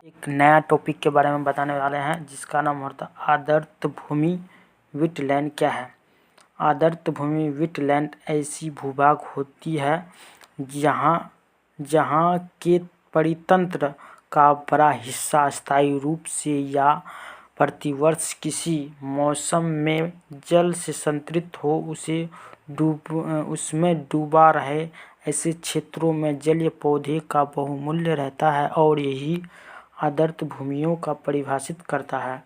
एक नया टॉपिक के बारे में बताने वाले हैं जिसका नाम होता है आर्द्र भूमि वेटलैंड क्या है। आर्द्र भूमि वेटलैंड ऐसी भूभाग होती है जहाँ के परितंत्र का बड़ा हिस्सा स्थायी रूप से या प्रतिवर्ष किसी मौसम में जल से संतृप्त हो उसमें डूबा रहे। ऐसे क्षेत्रों में जलीय पौधे का बहुमूल्य रहता है और यही आर्द्र भूमियों का परिभाषित करता है।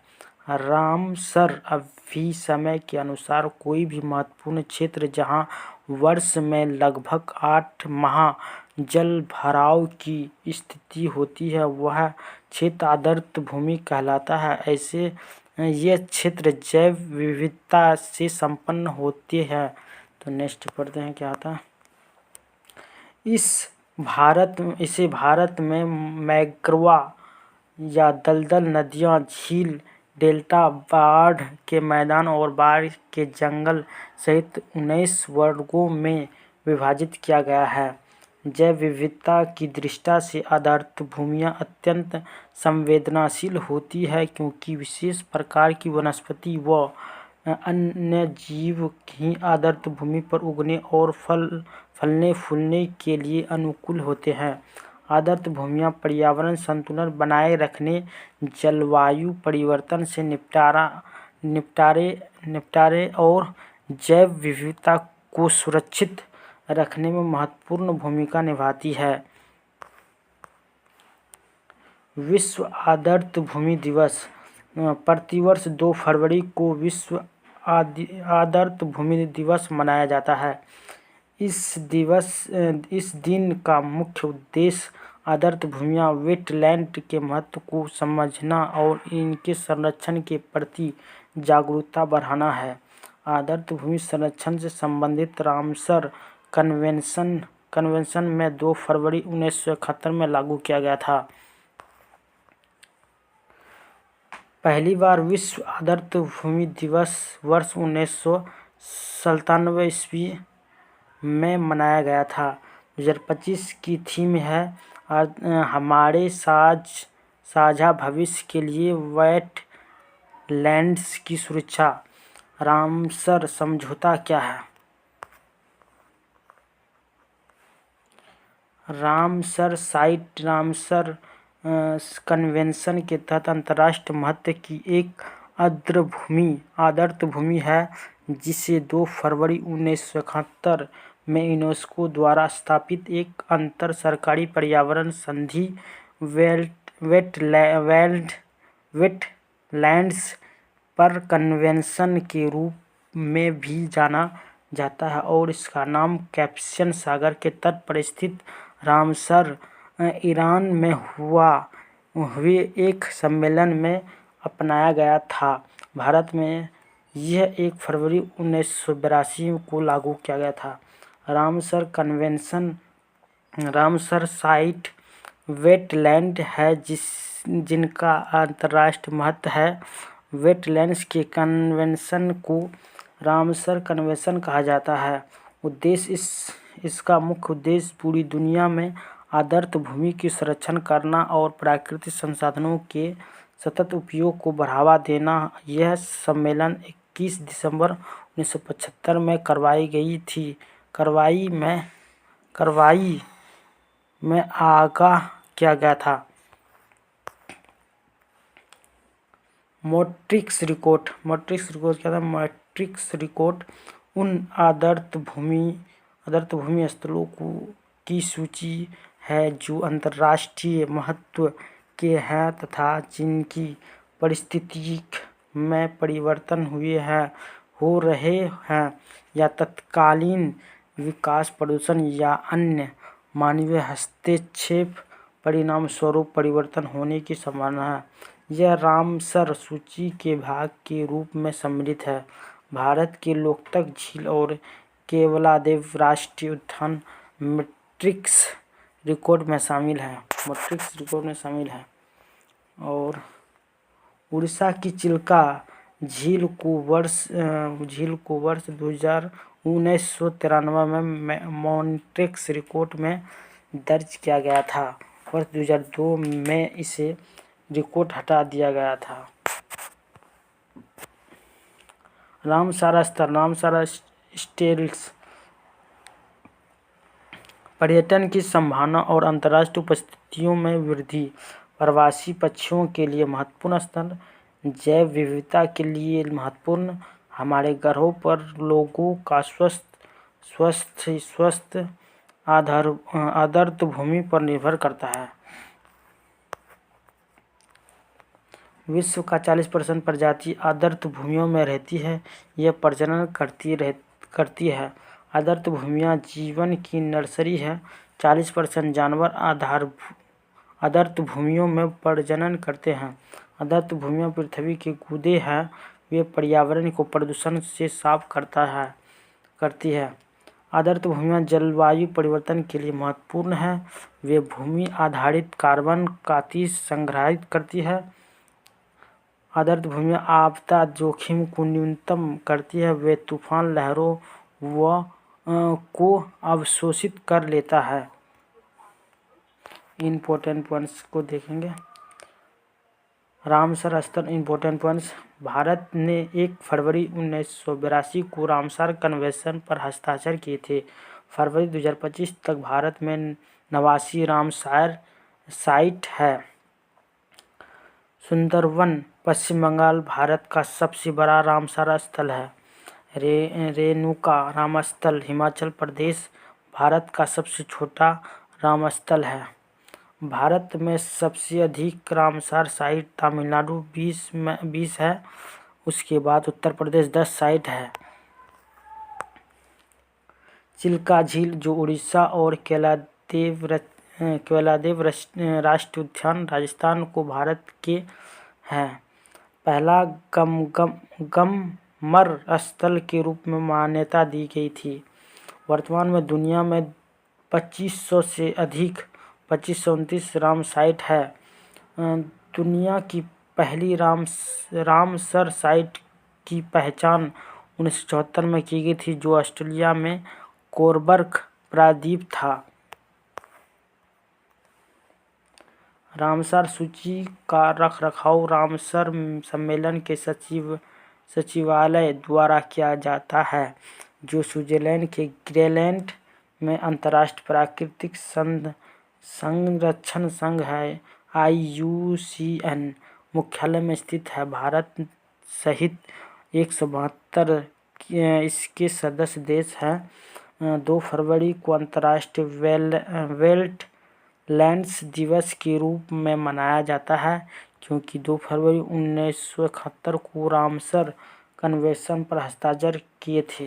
रामसर अभिसमय के अनुसार कोई भी महत्वपूर्ण क्षेत्र जहां वर्ष में लगभग 8 माह जल भराव की स्थिति होती है वह क्षेत्र आर्द्र भूमि कहलाता है। ऐसे ये क्षेत्र जैव विविधता से संपन्न होते हैं। तो नेक्स्ट पढ़ते हैं क्या आता है। इसे भारत में मैंग्रोव या दलदल नदियाँ, झील, डेल्टा, बाढ़ के मैदान और बाढ़ के जंगल सहित 19 वर्गों में विभाजित किया गया है। जैव विविधता की दृष्टि से आर्द्र भूमियाँ अत्यंत संवेदनशील होती है क्योंकि विशेष प्रकार की वनस्पति व अन्य जीव ही आर्द्र भूमि पर उगने और फलने फूलने के लिए अनुकूल होते हैं। आर्द्र भूमियाँ पर्यावरण संतुलन बनाए रखने, जलवायु परिवर्तन से निपटारे और जैव विविधता को सुरक्षित रखने में महत्वपूर्ण भूमिका निभाती है। विश्व आर्द्र भूमि दिवस प्रतिवर्ष 2 फरवरी को विश्व आर्द्र भूमि दिवस मनाया जाता है। इस दिन का मुख्य उद्देश्य आर्द्र भूमियाँ वेटलैंड के महत्व को समझना और इनके संरक्षण के प्रति जागरूकता बढ़ाना है। आर्द्र भूमि संरक्षण से संबंधित रामसर कन्वेंशन में 2 फरवरी 1971 में लागू किया गया था। पहली बार विश्व आर्द्र भूमि दिवस वर्ष 1997 ईस्वी में मनाया गया था। 2025 की थीम है हमारे साझा भविष्य के लिए वेटलैंड्स की सुरक्षा। रामसर समझौता क्या है। रामसर साइट रामसर कन्वेंशन के तहत अंतर्राष्ट्रीय महत्व की एक आर्द्र भूमि है जिसे 2 फरवरी 1971 में यूनेस्को द्वारा स्थापित एक अंतर सरकारी पर्यावरण संधि वेटलैंड्स पर कन्वेंशन के रूप में भी जाना जाता है और इसका नाम कैस्पियन सागर के तट पर स्थित रामसर ईरान में हुए एक सम्मेलन में अपनाया गया था। भारत में यह 1 फरवरी 1982 को लागू किया गया था। Ramsar convention Ramsar site wetland है जिनका अंतर्राष्ट्रीय महत्व है। वेटलैंड्स के कन्वेंशन को रामसर कन्वेंशन कहा जाता है। इसका मुख्य उद्देश्य पूरी दुनिया में आर्द्र भूमि की संरक्षण करना और प्राकृतिक संसाधनों के सतत उपयोग को बढ़ावा देना। यह सम्मेलन 21 दिसंबर 1975 में करवाई गई थी। करवाई में आगाह किया गया था। मैट्रिक्स रिपोर्ट क्या था। मैट्रिक्स रिपोर्ट उन आर्द्र भूमि स्थलों की सूची है जो अंतर्राष्ट्रीय महत्व के हैं तथा जिनकी पारिस्थितिकी में परिवर्तन हो रहे हैं या तत्कालीन विकास, प्रदूषण या अन्य मानवीय हस्तक्षेप परिणाम स्वरूप परिवर्तन होने की संभावना है। यह रामसर सूची के भाग के रूप में सम्मिलित है। भारत के लोकतक झील और केवलादेव राष्ट्रीय उद्यान मैट्रिक्स रिकॉर्ड में शामिल है। और उड़ीसा की चिल्का झील को वर्ष 1993 में मैट्रिक्स रिकॉर्ड में दर्ज किया गया था। वर्ष 2002 में इसे रिकॉर्ड हटा दिया गया था। रामसार स्थल, रामसार स्टेल्स पर्यटन की संभावना और अंतर्राष्ट्रीय उपस्थितियों में वृद्धि, प्रवासी पक्षियों के लिए महत्वपूर्ण स्थल, जैव विविधता के लिए महत्वपूर्ण, हमारे ग्रहों पर लोगों का स्वस्थ आर्द्र भूमि पर निर्भर करता है। विश्व का 40% प्रजाति आर्द्र भूमियों में रहती है। यह प्रजनन करती है। आर्द्र भूमियाँ जीवन की नर्सरी है। 40% जानवर आर्द्र भूमियों में प्रजनन करते हैं। आर्द्र भूमियाँ पृथ्वी के गुदे हैं। वे पर्यावरण को प्रदूषण से साफ करती है। आर्द्र भूमियाँ जलवायु परिवर्तन के लिए महत्वपूर्ण हैं। वे भूमि आधारित कार्बन का अतिश संग्रहित करती है। आर्द्र भूमियाँ आपदा जोखिम को न्यूनतम करती है। वे तूफान, लहरों को अवशोषित कर लेता है। इम्पोर्टेंट पॉइंट्स को देखेंगे। रामसर स्थल इम्पोर्टेंट पॉइंट्स। भारत ने 1 फरवरी 1982 को रामसर कन्वेंशन पर हस्ताक्षर किए थे। फरवरी 2025 तक भारत में 89 रामसर साइट है। सुंदरवन पश्चिम बंगाल भारत का सबसे बड़ा रामसर स्थल है। रेणुका रामस्थल हिमाचल प्रदेश भारत का सबसे छोटा रामस्थल है। भारत में सबसे अधिक रामसर साइट तमिलनाडु 20 है। उसके बाद उत्तर प्रदेश 10 साइट है। चिल्का झील, जो उड़ीसा और केलादेव राष्ट्रीय उद्यान राजस्थान को भारत के हैं, पहला गमर स्थल के रूप में मान्यता दी गई थी। वर्तमान में दुनिया में 2500 से अधिक 2529 राम साइट है। दुनिया की पहली रामसर साइट की पहचान 1974 में की गई थी, जो ऑस्ट्रेलिया में कोरबर्ग प्रायद्वीप था। रामसर सूची का रखरखाव रामसर सम्मेलन के सचिवालय द्वारा किया जाता है, जो स्विट्जरलैंड के ग्रीनलैंड में अंतर्राष्ट्रीय प्राकृतिक संरक्षण संघ है IUCN मुख्यालय में स्थित है। भारत सहित 172 इसके सदस्य देश हैं। 2 फरवरी को अंतर्राष्ट्रीय वेटलैंड्स दिवस के रूप में मनाया जाता है, क्योंकि 2 फरवरी 1971 को रामसर कन्वेंशन पर हस्ताक्षर किए थे।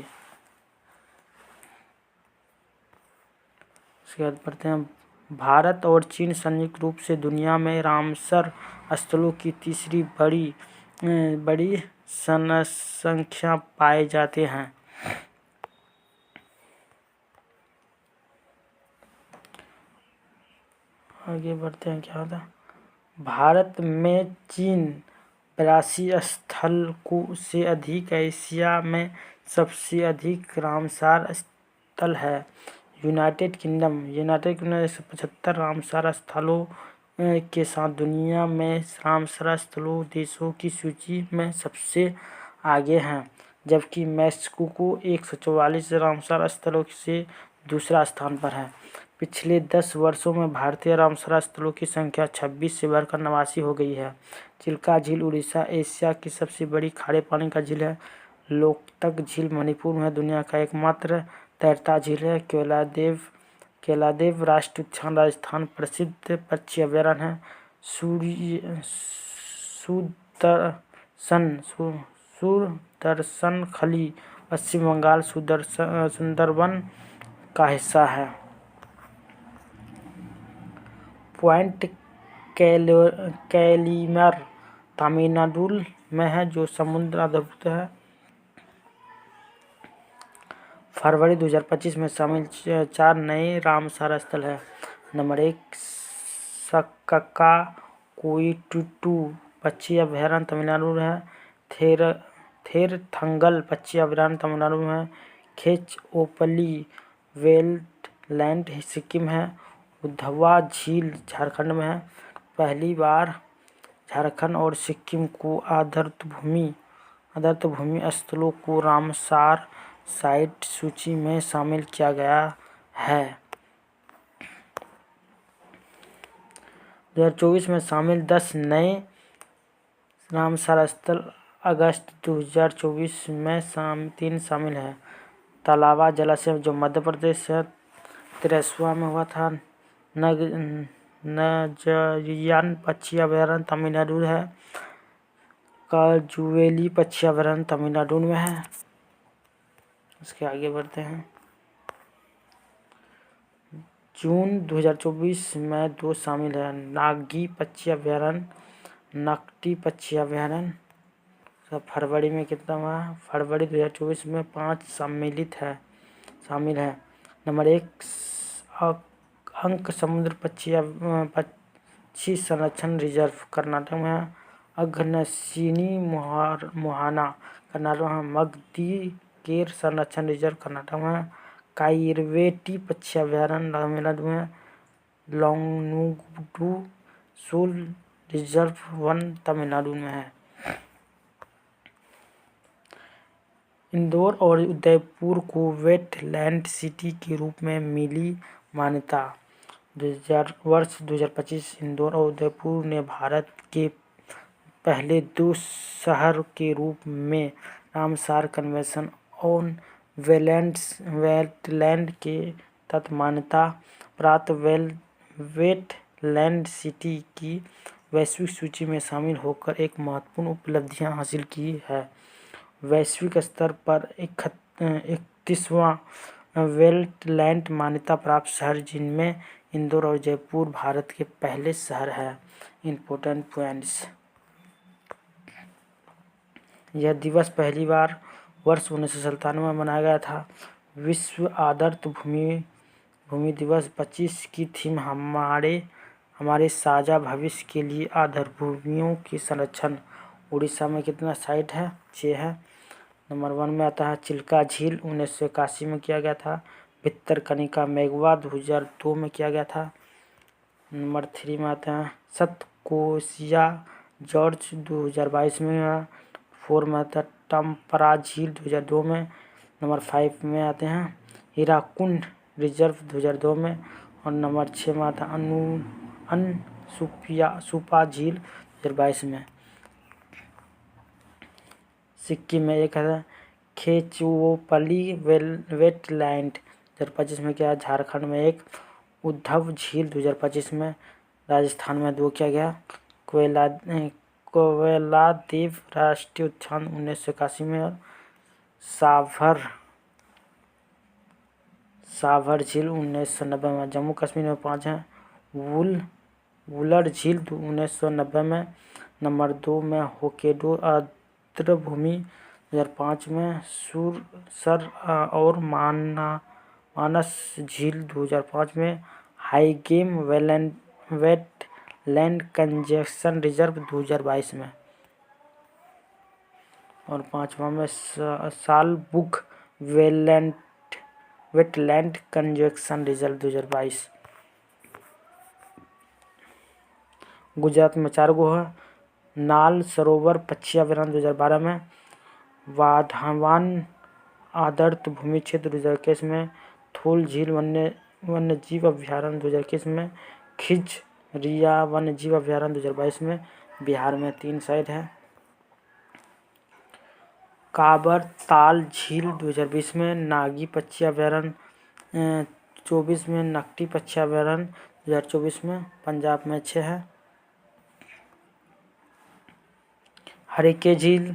इसके बाद पढ़ते हैं। भारत और चीन संयुक्त रूप से दुनिया में रामसर स्थलों की तीसरी बड़ी संख्या पाए जाते हैं। आगे बढ़ते हैं। क्या होता है? भारत में चीन 82 स्थल से अधिक, एशिया में सबसे अधिक रामसर स्थल है। यूनाइटेड किंगडम 175 रामसर स्थलों के साथ दुनिया में रामसर स्थलों देशों की सूची में सबसे आगे हैं, जबकि मैक्सिको 144 रामसर स्थलों से दूसरा स्थान पर है। पिछले 10 वर्षों में भारतीय रामसर स्थलों की संख्या 26 से बढ़कर 89 हो गई है। चिल्का झील उड़ीसा एशिया की सबसे बड़ी खारे पानी का झील है। लोकतक झील मणिपुर में दुनिया का एकमात्र तैरता झील है। केलादेव राष्ट्रीय उद्यान राजस्थान प्रसिद्ध पक्षी अभयारण्य है। सुदर्शनखली पश्चिम बंगाल सुंदरवन का हिस्सा है। पॉइंट कैलिमर तमिलनाडु में है, जो समुद्र आधारित है। फरवरी 2025 में शामिल 4 नए रामसर स्थल हैं। नंबर 1 सक्का कोइटुटू पक्षी अभयारण्य तमिलनाडु में है। थेरथंगल पक्षी अभयारण्य तमिलनाडु में है। खेच-ओपली वेटलैंड सिक्किम है। उद्धवा झील झारखंड में है। पहली बार झारखंड और सिक्किम को आर्द्र भूमि स्थलों को रामसार साइट सूची में शामिल किया गया है। 2024 में शामिल 10 नए रामसार स्थल अगस्त 2024 में 3 शामिल हैं। तालाबा जलाशय जो मध्य प्रदेश है 83वां में हुआ था। नजरियान पक्षी अभयारण्य तमिलनाडु है। काजुवेली पक्षी अभयारण्य तमिलनाडु में है। इसके आगे बढ़ते हैं। जून 2024 में 2 शामिल है। नागी पक्षी अभयारण्य, नकटी पक्षी अभयारण्य। फरवरी में कितना हुआ? फरवरी 2024 में 5 शामिल है। नंबर 1 अंक समुद्र पक्षी संरक्षण रिजर्व कर्नाटक में है। अघनशिनी मोहाना कर्नाटक में। मगदी संरक्षण रिजर्व कर्नाटक में है। कायिरवेटी पक्षी अभयारण्य तमिलनाडु में। लोंगनुगुडू शूल रिजर्व वन तमिलनाडु में है। इंदौर और उदयपुर को वेटलैंड सिटी के रूप में मिली मान्यता। वर्ष 2025 इंदौर और उदयपुर ने भारत के पहले 2 शहर के रूप में रामसार कन्वेंशन ऑन वेटलैंड के तहत मान्यता प्राप्त वेटलैंड सिटी की वैश्विक सूची में शामिल होकर एक महत्वपूर्ण उपलब्धियां हासिल की है। वैश्विक स्तर पर 31वां वेटलैंड मान्यता प्राप्त शहर जिनमें इंदौर और जयपुर भारत के पहले शहर हैं। Important points. यह दिवस पहली बार वर्ष 1997 में मनाया गया था। विश्व आर्द्र भूमि दिवस 25 की थीम हमारे साझा भविष्य के लिए आर्द्र भूमियों के संरक्षण। उड़ीसा में कितना साइट है? 6 है। नंबर 1 में आता है चिल्का झील 1981 में किया गया था। भितरकनिका मेघवात 2002 में किया गया था। नंबर 3 में आता है सतकोसिया जॉर्ज 2022 में। 4 में आता है टम्परा झील 2002 में। नंबर 5 में आते हैं हीराकुंड रिजर्व 2002 में। और नंबर 6 में आता है अनसुपा झील 2022 में। सिक्किम में एक है खेचुओपली वेटलैंड 2025 में किया। झारखंड में एक उद्धव झील 2025 में। राजस्थान में 2 किया गया। कोयलादेव राष्ट्रीय उद्यान 1981 में। और साभर झील 1990 में। जम्मू कश्मीर में 5 हैं। वुलर झील 1990 में। नंबर 2 में होकेडो आर्द्र भूमि 2005 में। सुरसर और मानस झील 2005 में। हाईगेम वेटलैंड कंजर्वेशन रिजर्व 2022 में। और 5वां में सालबुग वेटलैंड कंजर्वेशन रिजर्व 2022। गुजरात में 4 गो है। नाल सरोवर पक्षी अभयारण्य 2012 में। वाधवान आर्द्र भूमि क्षेत्र 2021 में। थूल झील वन्यजीव अभयारण्य 2021 में। खिजरिया वन्यजीव अभयारण्य 2022 में। बिहार में 3 साइट है। काबर ताल झील 2020 में। नागी पक्षी अभयारण्य 2024 में। नकटी पक्षी अभयारण्य 2024 में। पंजाब में 6 है। हरिके झील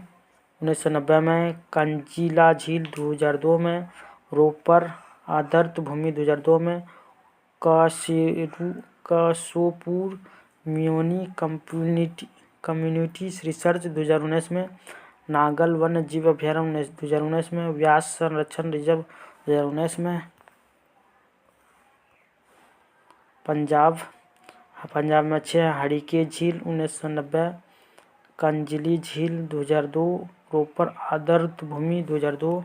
1990 में। कंजीला झील 2002 में। रोपर आर्द्र भूमि 2002 में। कसोपुर म्यूनी कम्युनिटी रिसर्च 2019 में। नागल वन्य जीव अभयारण्य 2019 में। व्यास संरक्षण रिजर्व 2019 में। पंजाब में अच्छे हैं। हरिके झील 1990। कंजली झील 2002। रोपर आर्द्र भूमि 2002।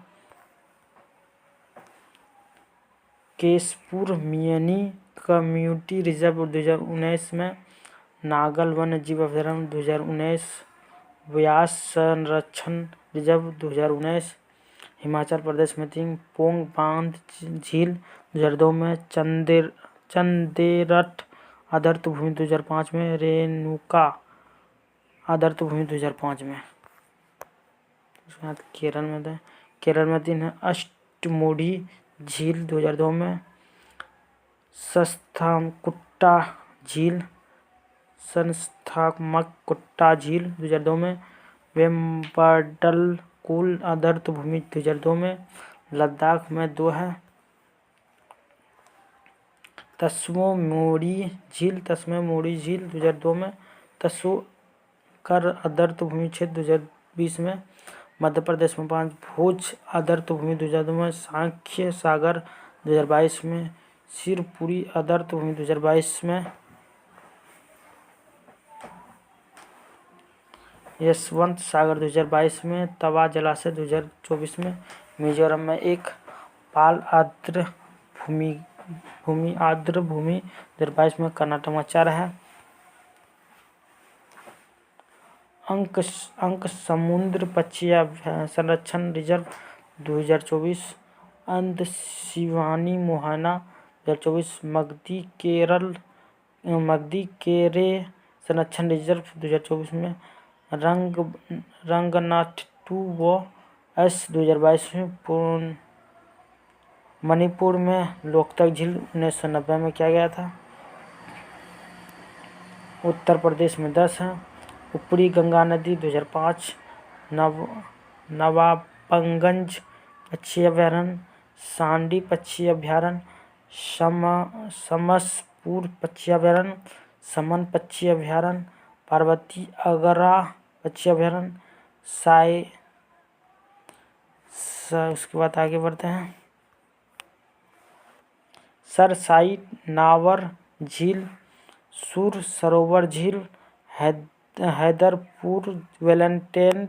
केशपुर मियानी कम्युनिटी रिजर्व 2019 में। नागल वन्य जीव अभयारण्य 2019, व्यास संरक्षण रिजर्व 2019, हिमाचल प्रदेश में 3, पोंग बांध झील 2002 में, चंदेरट आदर्श भूमि 2005 में, रेणुका आदर्श भूमि 2005 में। उसके बाद केरल में 3 है, अष्टमुडी झील 2002 में, संस्थामकुट्टा झील 2002 में, वेम्बडलकुल आदर्श भूमि 2002 में। लद्दाख में 2 है, तस्वो मोरी झील 2002 में, तस्वोकर आदर्श भूमि क्षेत्र 2020 में। मध्य प्रदेश में 5, भोज आदर्श भूमि 2002 में, सांख्य सागर 2022 में, शिरपुरी आदर्श भूमि 2022 में, यशवंत सागर 2022 में, तवा जलाशय 2024 में। मिजोरम में 1, पाल आर्द्र भूमि 2022 में। कर्नाटक में 4 है, अंक समुद्र पक्षी संरक्षण रिजर्व 2024, अंदशिवानी मोहाना 2024, मगदी केरे संरक्षण रिजर्व 2024 में, रंगनाथटू व एस 2022 में। मणिपुर में लोकतक झील 1990 में किया गया था। उत्तर प्रदेश में 10 है, ऊपरी गंगा नदी 2005, नवाबगंज पक्षी अभयारण्य, सांडी पक्षी अभयारण्य, समसपुर पक्षी अभयारण्य, समन पक्षी अभयारण्य, पार्वती अगरा पक्षी अभयारण्य, उसके बाद आगे बढ़ते हैं, सरसाई नावर झील, सुर सरोवर झील, हैदरपुर वेटलैंड